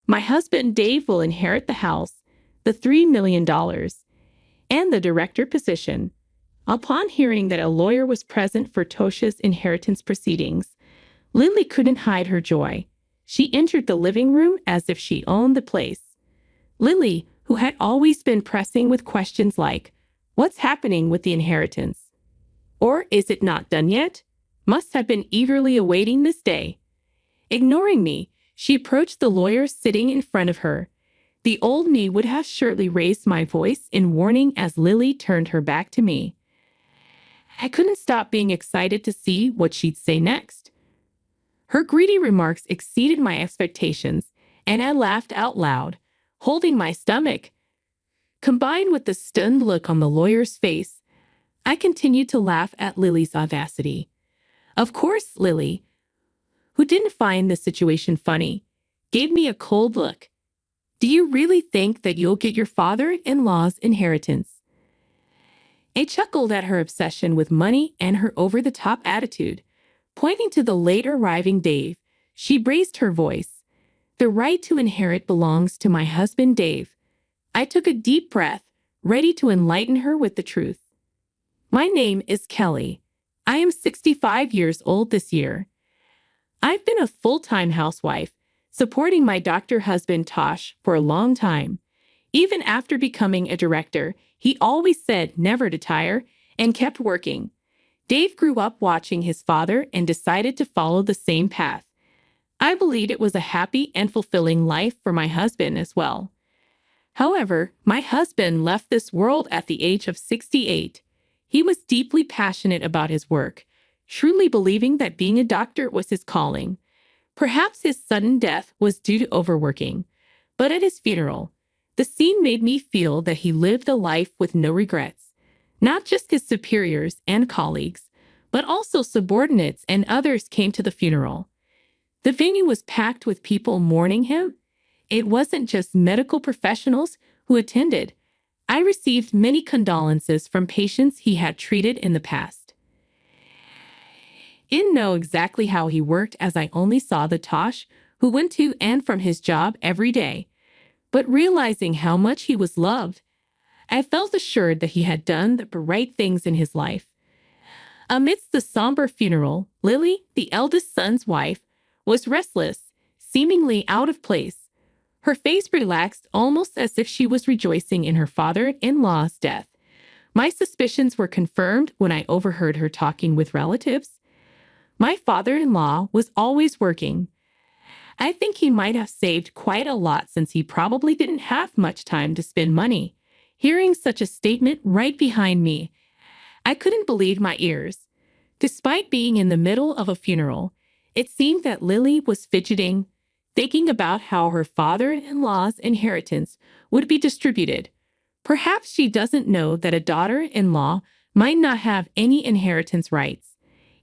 My husband Dave will inherit the house, the $3 million, and the director position. Upon hearing that a lawyer was present for Tosha's inheritance proceedings, Lily couldn't hide her joy. She entered the living room as if she owned the place. Lily, who had always been pressing with questions like, "What's happening with the inheritance?" Or "Is it not done yet?" must have been eagerly awaiting this day. Ignoring me, she approached the lawyer sitting in front of her. The old me would have surely raised my voice in warning as Lily turned her back to me. I couldn't stop being excited to see what she'd say next. Her greedy remarks exceeded my expectations, and I laughed out loud, holding my stomach. Combined with the stunned look on the lawyer's face, I continued to laugh at Lily's audacity. Of course, Lily, who didn't find the situation funny, gave me a cold look. "Do you really think that you'll get your father-in-law's inheritance?" I chuckled at her obsession with money and her over-the-top attitude. Pointing to the late-arriving Dave, she raised her voice. "The right to inherit belongs to my husband Dave." I took a deep breath, ready to enlighten her with the truth. "My name is Kelly. I am 65 years old this year. I've been a full-time housewife, supporting my doctor husband Tosh for a long time. Even after becoming a director, he always said never to tire and kept working. Dave grew up watching his father and decided to follow the same path. I believed it was a happy and fulfilling life for my husband as well. However, my husband left this world at the age of 68. He was deeply passionate about his work, truly believing that being a doctor was his calling. Perhaps his sudden death was due to overworking, but at his funeral, the scene made me feel that he lived a life with no regrets. Not just his superiors and colleagues, but also subordinates and others came to the funeral. The venue was packed with people mourning him. It wasn't just medical professionals who attended. I received many condolences from patients he had treated in the past. I didn't know exactly how he worked as I only saw the Tosh who went to and from his job every day. But realizing how much he was loved, I felt assured that he had done the right things in his life. Amidst the somber funeral, Lily, the eldest son's wife, was restless, seemingly out of place. Her face relaxed almost as if she was rejoicing in her father-in-law's death. My suspicions were confirmed when I overheard her talking with relatives. My father-in-law was always working. I think he might have saved quite a lot since he probably didn't have much time to spend money. Hearing such a statement right behind me, I couldn't believe my ears. Despite being in the middle of a funeral, it seemed that Lily was fidgeting, thinking about how her father-in-law's inheritance would be distributed. Perhaps she doesn't know that a daughter-in-law might not have any inheritance rights.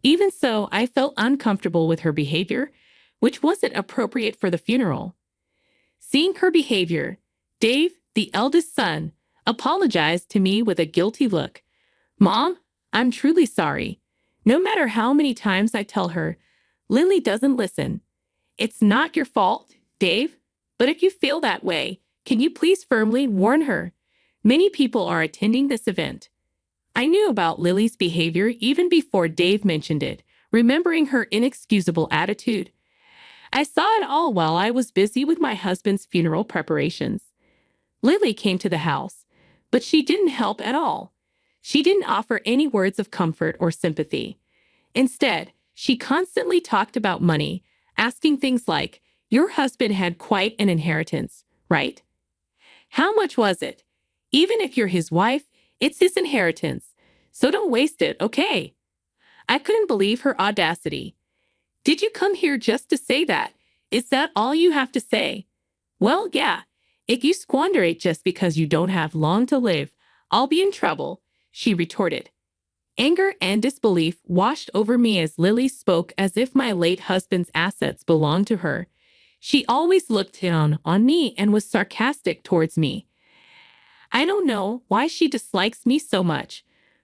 Even so, I felt uncomfortable with her behavior, which wasn't appropriate for the funeral. Seeing her behavior, Dave, the eldest son, apologized to me with a guilty look. "Mom, I'm truly sorry. No matter how many times I tell her, Lily doesn't listen. It's not your fault, Dave, but if you feel that way, can you please firmly warn her? Many people are attending this event." I knew about Lily's behavior even before Dave mentioned it, remembering her inexcusable attitude. I saw it all while I was busy with my husband's funeral preparations. Lily came to the house, but she didn't help at all. She didn't offer any words of comfort or sympathy. Instead, she constantly talked about money, asking things like, "Your husband had quite an inheritance, right? How much was it? Even if you're his wife, it's his inheritance, so don't waste it, okay?" I couldn't believe her audacity. "Did you come here just to say that? Is that all you have to say?" "Well, yeah. If you squander it just because you don't have long to live, I'll be in trouble," she retorted. Anger and disbelief washed over me as Lily spoke as if my late husband's assets belonged to her. She always looked down on me and was sarcastic towards me. I don't know why she dislikes me so much,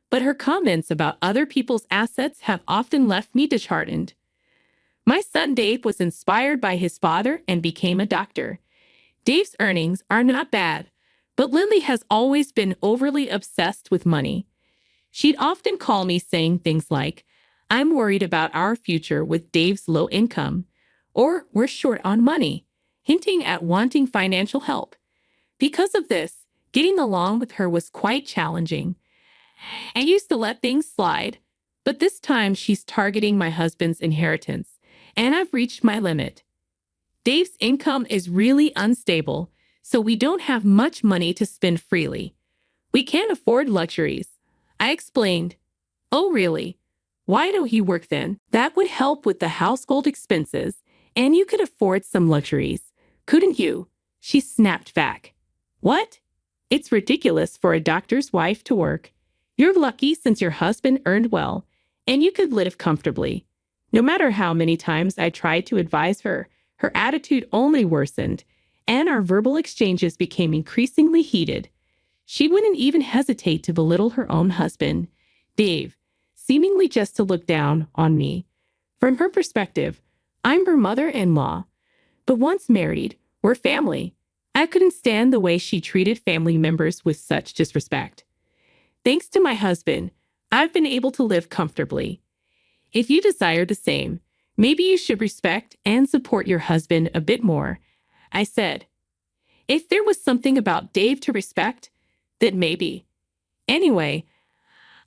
but her comments about other people's assets have often left me disheartened. My son Dave was inspired by his father and became a doctor. Dave's earnings are not bad, but Lily has always been overly obsessed with money. She'd often call me saying things like, "I'm worried about our future with Dave's low income," or "we're short on money," hinting at wanting financial help. Because of this, getting along with her was quite challenging. I used to let things slide, but this time she's targeting my husband's inheritance, and I've reached my limit. Dave's income is really unstable, so we don't have much money to spend freely. We can't afford luxuries. I explained. "Oh, really? Why don't you work then? That would help with the household expenses, and you could afford some luxuries, couldn't you?" She snapped back. "What? It's ridiculous for a doctor's wife to work. You're lucky since your husband earned well, and you could live comfortably." No matter how many times I tried to advise her, her attitude only worsened, and our verbal exchanges became increasingly heated. She wouldn't even hesitate to belittle her own husband, Dave, seemingly just to look down on me. From her perspective, I'm her mother-in-law, but once married, we're family. I couldn't stand the way she treated family members with such disrespect. Thanks to my husband, I've been able to live comfortably. If you desire the same, maybe you should respect and support your husband a bit more, I said. If there was something about Dave to respect, then maybe. Anyway,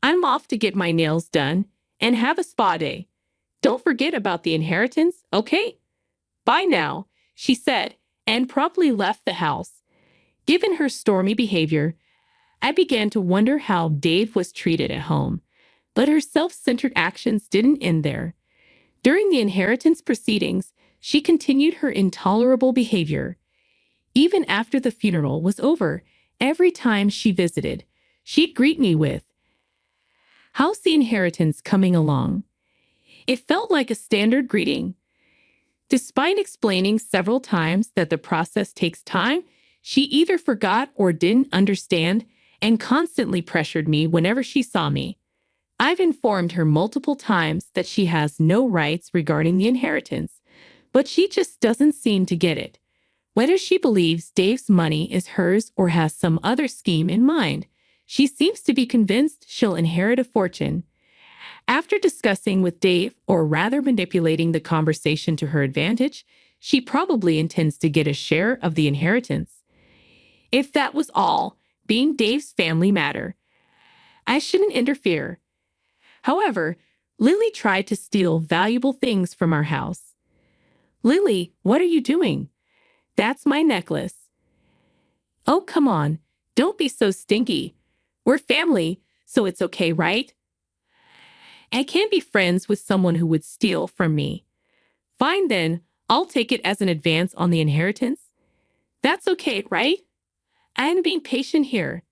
I'm off to get my nails done and have a spa day. Don't forget about the inheritance, okay? Bye now, she said, and promptly left the house. Given her stormy behavior, I began to wonder how Dave was treated at home. But her self-centered actions didn't end there. During the inheritance proceedings, she continued her intolerable behavior. Even after the funeral was over, every time she visited, she'd greet me with, "How's the inheritance coming along?" It felt like a standard greeting. Despite explaining several times that the process takes time, she either forgot or didn't understand and constantly pressured me whenever she saw me. I've informed her multiple times that she has no rights regarding the inheritance, but she just doesn't seem to get it. Whether she believes Dave's money is hers or has some other scheme in mind, she seems to be convinced she'll inherit a fortune. After discussing with Dave, or rather manipulating the conversation to her advantage, she probably intends to get a share of the inheritance. If that was all, being Dave's family matter, I shouldn't interfere. However, Lily tried to steal valuable things from our house. "Lily, what are you doing?" "That's my necklace." "Oh, come on. Don't be so stinky. We're family, so it's okay, right?" I can't be friends with someone who would steal from me. "Fine then, I'll take it as an advance on the inheritance." "That's okay, right?" I'm being patient here.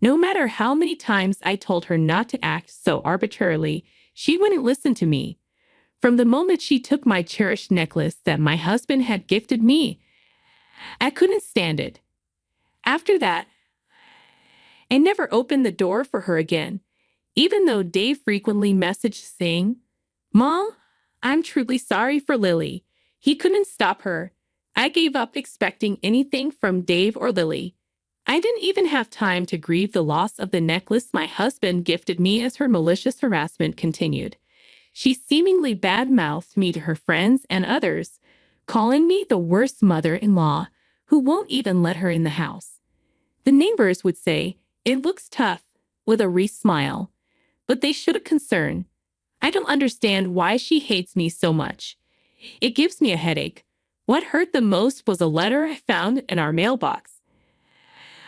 No matter how many times I told her not to act so arbitrarily, she wouldn't listen to me. From the moment she took my cherished necklace that my husband had gifted me, I couldn't stand it. After that, I never opened the door for her again, even though Dave frequently messaged saying, "Mom, I'm truly sorry for Lily." He couldn't stop her. I gave up expecting anything from Dave or Lily. I didn't even have time to grieve the loss of the necklace my husband gifted me as her malicious harassment continued. She seemingly bad-mouthed me to her friends and others, calling me the worst mother-in-law who won't even let her in the house. The neighbors would say, "It looks tough," with a wreathed smile, but they showed a concern. I don't understand why she hates me so much. It gives me a headache. What hurt the most was a letter I found in our mailbox.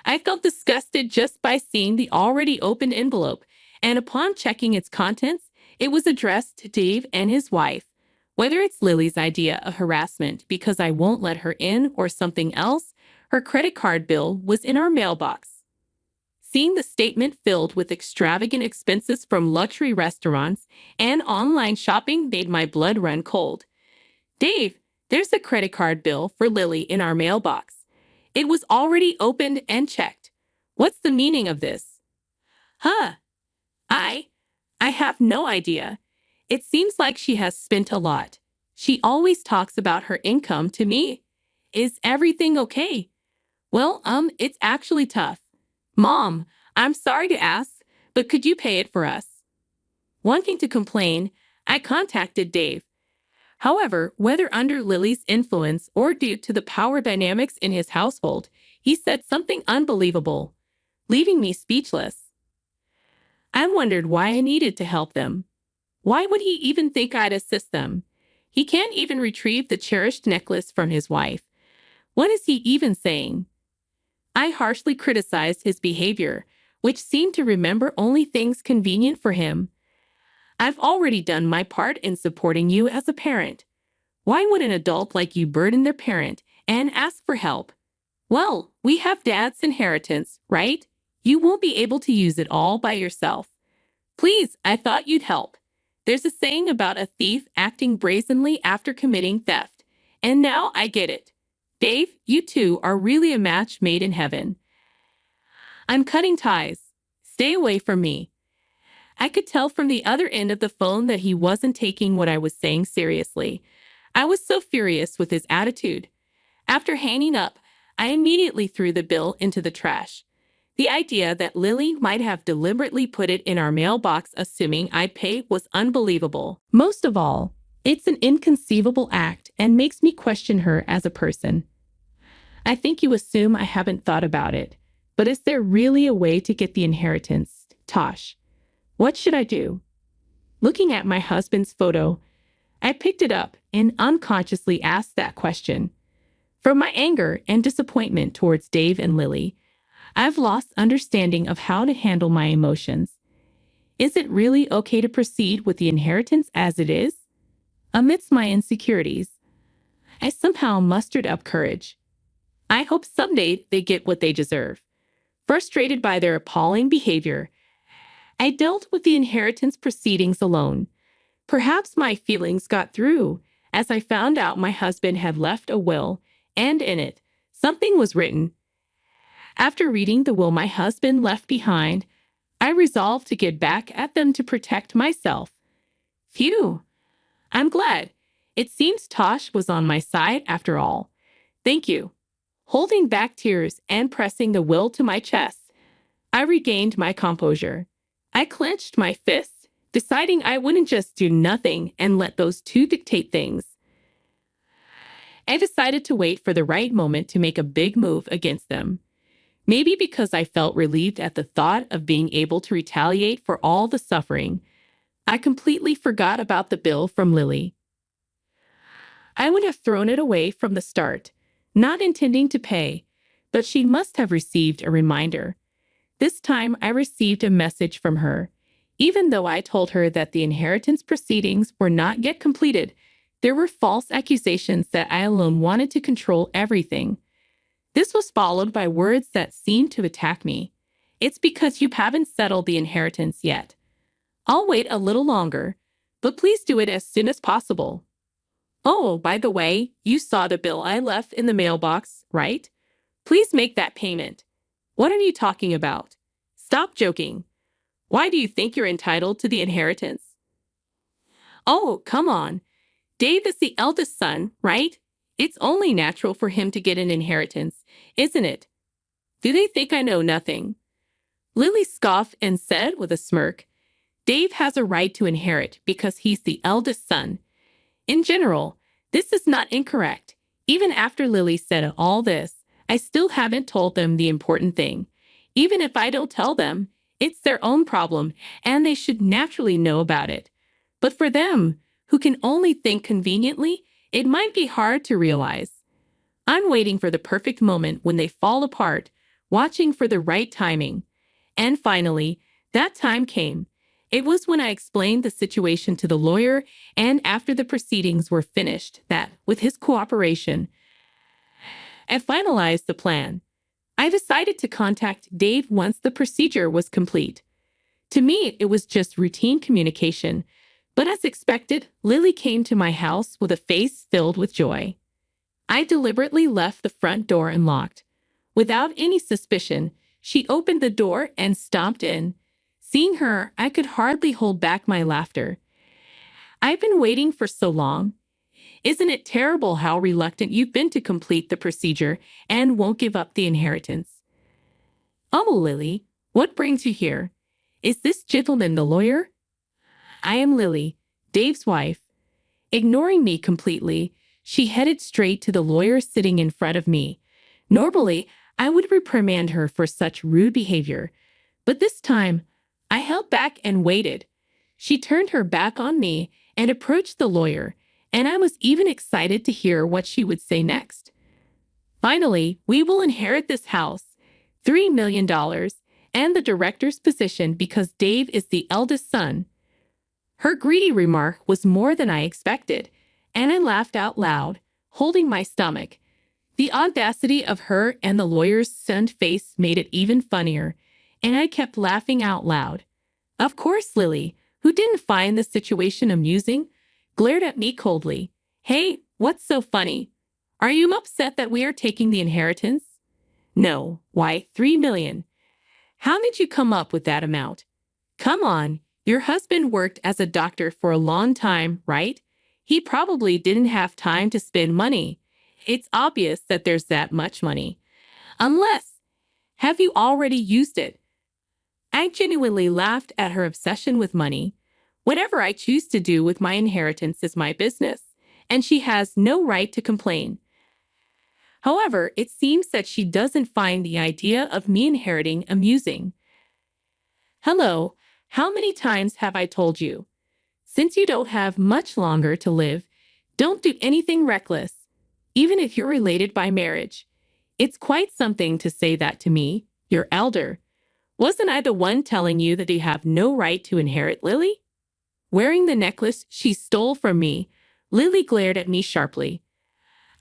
I felt disgusted just by seeing the already opened envelope, and upon checking its contents, it was addressed to Dave and his wife. Whether it's Lily's idea of harassment because I won't let her in or something else, her credit card bill was in our mailbox. Seeing the statement filled with extravagant expenses from luxury restaurants and online shopping made my blood run cold. "Dave, there's a credit card bill for Lily in our mailbox. It was already opened and checked. What's the meaning of this?" "Huh? I have no idea. It seems like she has spent a lot. She always talks about her income to me. Is everything okay?" Well, it's actually tough. Mom, I'm sorry to ask, but could you pay it for us? Wanting to complain, I contacted Dave. However, whether under Lily's influence or due to the power dynamics in his household, he said something unbelievable, leaving me speechless. I wondered why I needed to help them. Why would he even think I'd assist them? He can't even retrieve the cherished necklace from his wife. What is he even saying? I harshly criticized his behavior, which seemed to remember only things convenient for him. I've already done my part in supporting you as a parent. Why would an adult like you burden their parent and ask for help? Well, we have dad's inheritance, right? You won't be able to use it all by yourself. Please, I thought you'd help. There's a saying about a thief acting brazenly after committing theft. And now I get it. Dave, you two are really a match made in heaven. I'm cutting ties. Stay away from me. I could tell from the other end of the phone that he wasn't taking what I was saying seriously. I was so furious with his attitude. After hanging up, I immediately threw the bill into the trash. The idea that Lily might have deliberately put it in our mailbox assuming I'd pay was unbelievable. Most of all, it's an inconceivable act and makes me question her as a person. I think you assume I haven't thought about it, but is there really a way to get the inheritance, Tosh? What should I do? Looking at my husband's photo, I picked it up and unconsciously asked that question. From my anger and disappointment towards Dave and Lily, I've lost understanding of how to handle my emotions. Is it really okay to proceed with the inheritance as it is? Amidst my insecurities, I somehow mustered up courage. I hope someday they get what they deserve. Frustrated by their appalling behavior, I dealt with the inheritance proceedings alone. Perhaps my feelings got through, as I found out my husband had left a will, and in it, something was written. After reading the will my husband left behind, I resolved to get back at them to protect myself. Phew! I'm glad. It seems Tosh was on my side after all. Thank you. Holding back tears and pressing the will to my chest, I regained my composure. I clenched my fists, deciding I wouldn't just do nothing and let those two dictate things. I decided to wait for the right moment to make a big move against them. Maybe because I felt relieved at the thought of being able to retaliate for all the suffering, I completely forgot about the bill from Lily. I would have thrown it away from the start, not intending to pay, but she must have received a reminder. This time I received a message from her. Even though I told her that the inheritance proceedings were not yet completed, there were false accusations that I alone wanted to control everything. This was followed by words that seemed to attack me. It's because you haven't settled the inheritance yet. I'll wait a little longer, but please do it as soon as possible. Oh, by the way, you saw the bill I left in the mailbox, right? Please make that payment. What are you talking about? Stop joking. Why do you think you're entitled to the inheritance? Oh, come on. Dave is the eldest son, right? It's only natural for him to get an inheritance, isn't it? Do they think I know nothing? Lily scoffed and said with a smirk, Dave has a right to inherit because he's the eldest son. In general, this is not incorrect. Even after Lily said all this, I still haven't told them the important thing. Even if I don't tell them, it's their own problem, and they should naturally know about it. But for them, who can only think conveniently, it might be hard to realize. I'm waiting for the perfect moment when they fall apart, watching for the right timing. And finally, that time came. It was when I explained the situation to the lawyer and after the proceedings were finished that, with his cooperation, I finalized the plan. I decided to contact Dave once the procedure was complete. To me, it was just routine communication, but as expected, Lily came to my house with a face filled with joy. I deliberately left the front door unlocked. Without any suspicion, she opened the door and stomped in. Seeing her, I could hardly hold back my laughter. I've been waiting for so long. Isn't it terrible how reluctant you've been to complete the procedure and won't give up the inheritance? Oh, Lily, what brings you here? Is this gentleman the lawyer? I am Lily, Dave's wife. Ignoring me completely, she headed straight to the lawyer sitting in front of me. Normally, I would reprimand her for such rude behavior, but this time, I held back and waited. She turned her back on me and approached the lawyer, and I was even excited to hear what she would say next. Finally, we will inherit this house, $3 million, and the director's position because Dave is the eldest son. Her greedy remark was more than I expected, and I laughed out loud, holding my stomach. The audacity of her and the lawyer's stunned face made it even funnier, and I kept laughing out loud. Of course, Lily, who didn't find the situation amusing, glared at me coldly. Hey, what's so funny? Are you upset that we are taking the inheritance? No, why, 3 million. How did you come up with that amount? Come on, your husband worked as a doctor for a long time, right? He probably didn't have time to spend money. It's obvious that there's that much money. Unless, have you already used it? I genuinely laughed at her obsession with money. Whatever I choose to do with my inheritance is my business, and she has no right to complain. However, it seems that she doesn't find the idea of me inheriting amusing. Hello, how many times have I told you? Since you don't have much longer to live, don't do anything reckless, even if you're related by marriage. It's quite something to say that to me, your elder. Wasn't I the one telling you that you have no right to inherit, Lily? Wearing the necklace she stole from me, Lily glared at me sharply.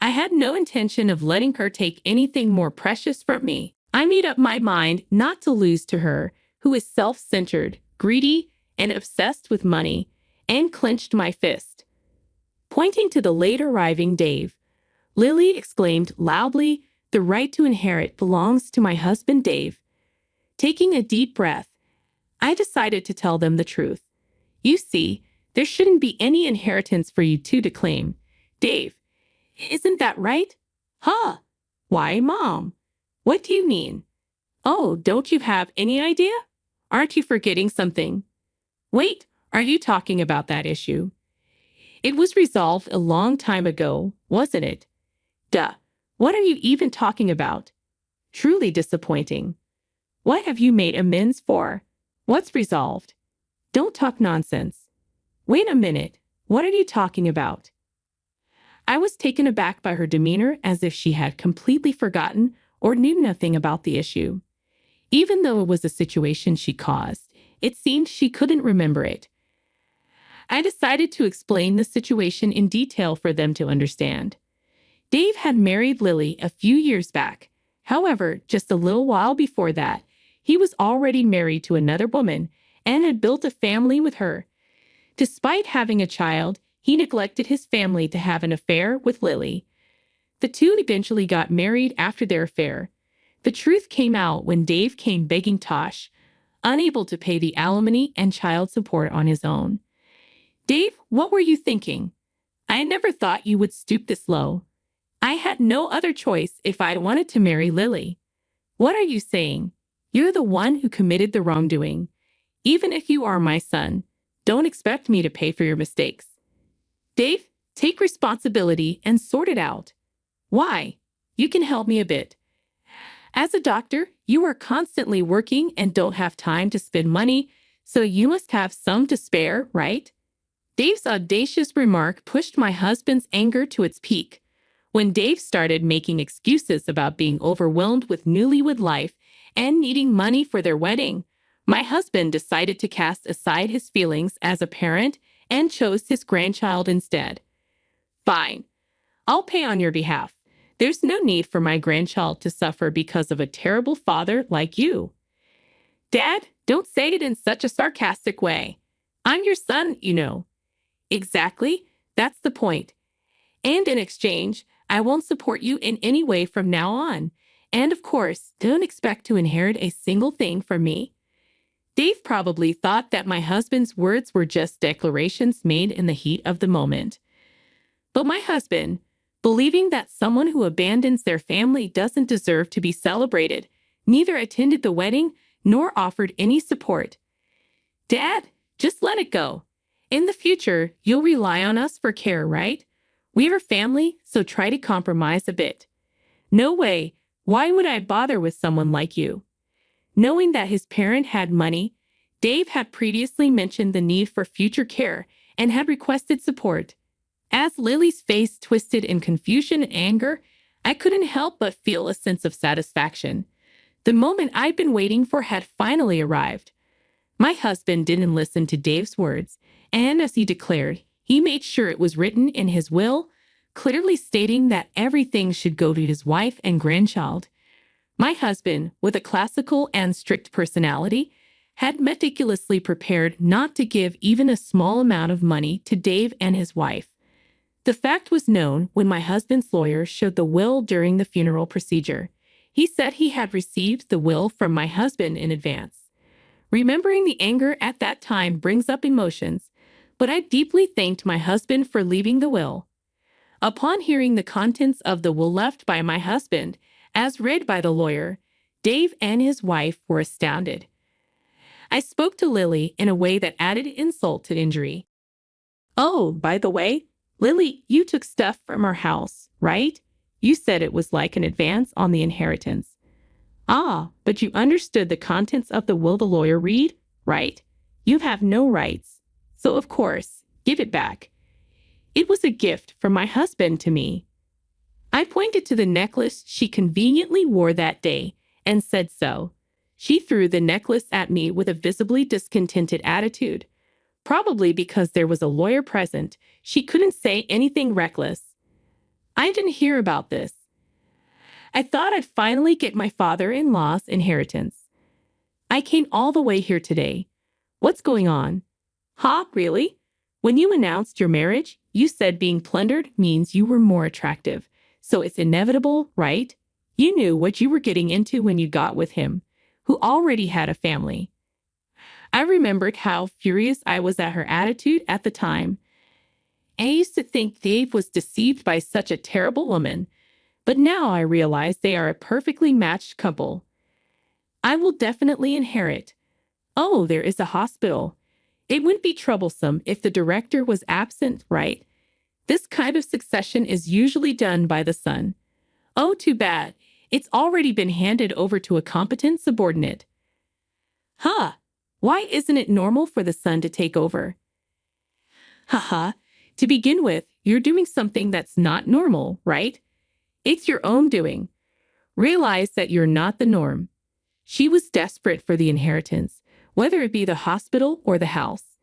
I had no intention of letting her take anything more precious from me. I made up my mind not to lose to her, who is self-centered, greedy, and obsessed with money, and clenched my fist. Pointing to the late arriving Dave, Lily exclaimed loudly, "The right to inherit belongs to my husband Dave." Taking a deep breath, I decided to tell them the truth. You see, there shouldn't be any inheritance for you two to claim. Dave, isn't that right? Huh? Why, Mom? What do you mean? Oh, don't you have any idea? Aren't you forgetting something? Wait, are you talking about that issue? It was resolved a long time ago, wasn't it? Duh, what are you even talking about? Truly disappointing. What have you made amends for? What's resolved? Don't talk nonsense. Wait a minute, what are you talking about? I was taken aback by her demeanor as if she had completely forgotten or knew nothing about the issue. Even though it was a situation she caused, it seemed she couldn't remember it. I decided to explain the situation in detail for them to understand. Dave had married Lily a few years back. However, just a little while before that, he was already married to another woman and had built a family with her. Despite having a child, he neglected his family to have an affair with Lily. The two eventually got married after their affair. The truth came out when Dave came begging Tosh, unable to pay the alimony and child support on his own. Dave, what were you thinking? I never thought you would stoop this low. I had no other choice if I wanted to marry Lily. What are you saying? You're the one who committed the wrongdoing. Even if you are my son, don't expect me to pay for your mistakes. Dave, take responsibility and sort it out. Why? You can help me a bit. As a doctor, you are constantly working and don't have time to spend money, so you must have some to spare, right? Dave's audacious remark pushed my husband's anger to its peak. When Dave started making excuses about being overwhelmed with newlywed life and needing money for their wedding, my husband decided to cast aside his feelings as a parent and chose his grandchild instead. Fine. I'll pay on your behalf. There's no need for my grandchild to suffer because of a terrible father like you. Dad, don't say it in such a sarcastic way. I'm your son, you know. Exactly. That's the point. And in exchange, I won't support you in any way from now on. And of course, don't expect to inherit a single thing from me. Dave probably thought that my husband's words were just declarations made in the heat of the moment. But my husband, believing that someone who abandons their family doesn't deserve to be celebrated, neither attended the wedding nor offered any support. Dad, just let it go. In the future, you'll rely on us for care, right? We're a family, so try to compromise a bit. No way. Why would I bother with someone like you? Knowing that his parent had money, Dave had previously mentioned the need for future care and had requested support. As Lily's face twisted in confusion and anger, I couldn't help but feel a sense of satisfaction. The moment I'd been waiting for had finally arrived. My husband didn't listen to Dave's words, and as he declared, he made sure it was written in his will, clearly stating that everything should go to his wife and grandchild. My husband, with a classical and strict personality, had meticulously prepared not to give even a small amount of money to Dave and his wife. The fact was known when my husband's lawyer showed the will during the funeral procedure. He said he had received the will from my husband in advance. Remembering the anger at that time brings up emotions, but I deeply thanked my husband for leaving the will. Upon hearing the contents of the will left by my husband, as read by the lawyer, Dave and his wife were astounded. I spoke to Lily in a way that added insult to injury. "Oh, by the way, Lily, you took stuff from our house, right? You said it was like an advance on the inheritance." "Ah, but you understood the contents of the will," the lawyer read, "right? You have no rights. So, of course, give it back. It was a gift from my husband to me." I pointed to the necklace she conveniently wore that day and said so. She threw the necklace at me with a visibly discontented attitude. Probably because there was a lawyer present, she couldn't say anything reckless. "I didn't hear about this. I thought I'd finally get my father-in-law's inheritance. I came all the way here today. What's going on?" "Huh, really? When you announced your marriage, you said being plundered means you were more attractive. So it's inevitable, right? You knew what you were getting into when you got with him, who already had a family." I remembered how furious I was at her attitude at the time. I used to think Dave was deceived by such a terrible woman, but now I realize they are a perfectly matched couple. "I will definitely inherit. Oh, there is a hospital. It wouldn't be troublesome if the director was absent, right? This kind of succession is usually done by the son. Oh, too bad. It's already been handed over to a competent subordinate." "Huh. Why isn't it normal for the son to take over?" "Haha. To begin with, you're doing something that's not normal, right? It's your own doing. Realize that you're not the norm." She was desperate for the inheritance, whether it be the hospital or the house.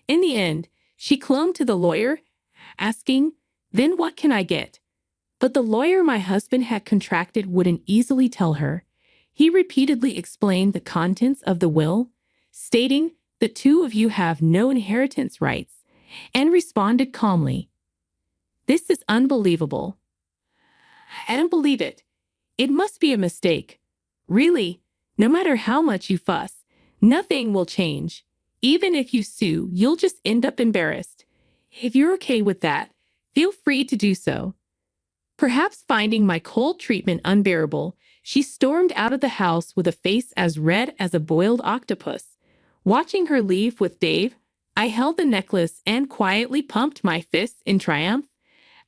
In the end, she clung to the lawyer, asking, "Then what can I get?" But the lawyer my husband had contracted wouldn't easily tell her. He repeatedly explained the contents of the will, stating, "The two of you have no inheritance rights," and responded calmly, "This is unbelievable. I don't believe it. It must be a mistake. Really, no matter how much you fuss, nothing will change. Even if you sue, you'll just end up embarrassed. If you're okay with that, feel free to do so." Perhaps finding my cold treatment unbearable, she stormed out of the house with a face as red as a boiled octopus. Watching her leave with Dave, I held the necklace and quietly pumped my fists in triumph.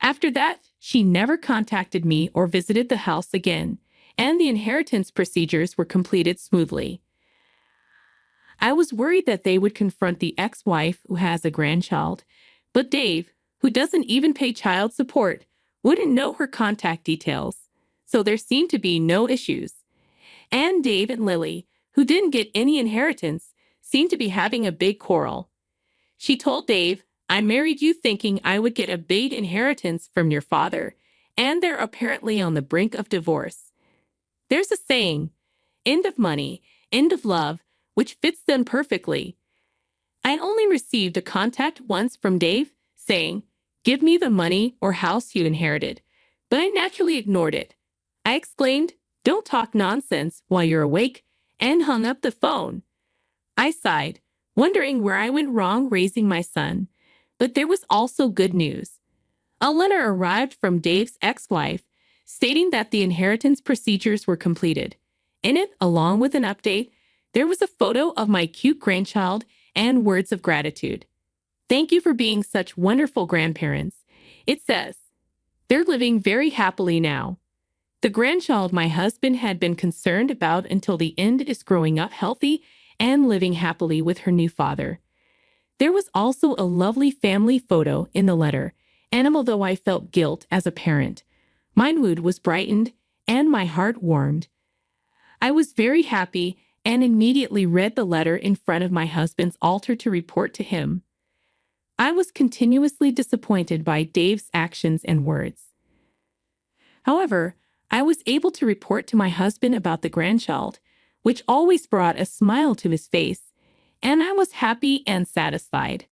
After that, she never contacted me or visited the house again, and the inheritance procedures were completed smoothly. I was worried that they would confront the ex-wife who has a grandchild, but Dave, who doesn't even pay child support, wouldn't know her contact details, so there seemed to be no issues. And Dave and Lily, who didn't get any inheritance, seemed to be having a big quarrel. She told Dave, "I married you thinking I would get a big inheritance from your father, and they're apparently on the brink of divorce. There's a saying, end of money, end of love, which fits them perfectly." I only received a contact once from Dave saying, "Give me the money or house you inherited," but I naturally ignored it. I exclaimed, "Don't talk nonsense while you're awake," and hung up the phone. I sighed, wondering where I went wrong raising my son. But there was also good news. A letter arrived from Dave's ex-wife, stating that the inheritance procedures were completed. In it, along with an update, there was a photo of my cute grandchild and words of gratitude. "Thank you for being such wonderful grandparents," it says. "They're living very happily now." The grandchild my husband had been concerned about until the end is growing up healthy and living happily with her new father. There was also a lovely family photo in the letter, and although I felt guilt as a parent, my mood was brightened and my heart warmed. I was very happy and immediately read the letter in front of my husband's altar to report to him. I was continuously disappointed by Dave's actions and words. However, I was able to report to my husband about the grandchild, which always brought a smile to his face, and I was happy and satisfied.